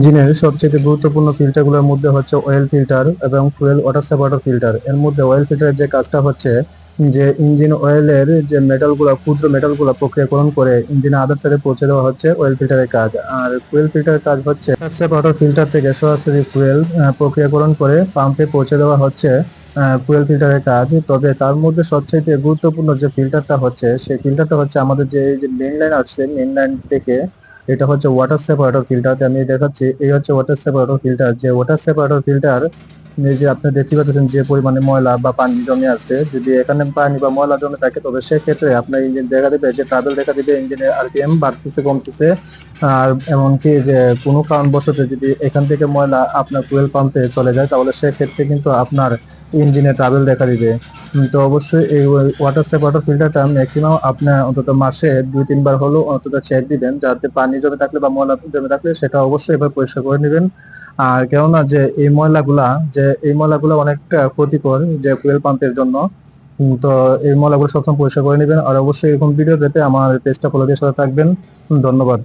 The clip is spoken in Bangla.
ইঞ্জিনের সবচেয়ে গুরুত্বপূর্ণ ফিল্টারগুলোর মধ্যে হচ্ছে অয়েল ফিল্টার এবং ফুয়েল ওয়াটার সেপারেটর ফিল্টার। এর মধ্যে অয়েল ফিল্টারের যে কাজটা হচ্ছে যে ইঞ্জিন অয়েলের যে মেটালগুলো, ক্ষুদ্র মেটালগুলো প্রক্রিয়াকরণ করে ইঞ্জিনে আদার সাইডে পৌঁছে দেওয়া হচ্ছে অয়েল ফিল্টারের কাজ। আর ফুয়েল ফিল্টারের কাজ হচ্ছে সেপারেটর ফিল্টার থেকে সরাসরি ফুয়েল প্রক্রিয়াকরণ করে পাম্পে পৌঁছে দেওয়া হচ্ছে ফুয়েল ফিল্টারের কাজ। তবে তার মধ্যে সবচেয়ে গুরুত্বপূর্ণ যে ফিল্টারটা হচ্ছে সেই ফিল্টারটা হচ্ছে আমাদের যে মেইন লাইন আসছে, মেইন লাইন থেকে এটা হচ্ছে ওয়াটার সেপারেটর ফিল্টার। আমি দেখাচ্ছি, এই হচ্ছে ওয়াটার সেপারেটর ফিল্টার। যে ওয়াটার সেপারেটর ফিল্টার, এই যে আপনি দেখতে পাচ্ছেন যে পরিমাণে ময়লা বা পানি জমে আছে, যদি এখানে পানি বা ময়লা জমে থাকে তবে সেক্ষেত্রে আপনার ইঞ্জিন দেখা দিবে যে ট্রাবেল দেখা দিবে, ইঞ্জিনের আরপিএম বাড়তেছে কমতেছে। আর এমনকি যে কোনো কারণবশত যদি এখান থেকে ময়লা আপনার ফুয়েল পাম্পে চলে যায় তাহলে সেক্ষেত্রে কিন্তু আপনার ইঞ্জিনে ট্রাবেল দেখা দিবে। তো অবশ্যই এই ওয়াটার সেপারেটর ফিল্টারটা ম্যাক্সিমাম আপনার অন্তত মাসে 2-3 বার হলেও অন্তত চেক দিবেন, যাতে পানি জমে থাকলে বা ময়লা জমে থাকলে সেটা অবশ্যই এবার পরিষ্কার করে নেবেন। আর কেননা যে এই ময়লাগুলা অনেকটা ক্ষতিকর যে ফুয়েল পাম্পের জন্য। তো এই ময়লাগুলো সবসময় পরিষ্কার করে নেবেন। আর অবশ্যই এরকম ভিডিও পেতে আমার পেজটা ফলো দিয়ে সাথে থাকবেন। ধন্যবাদ।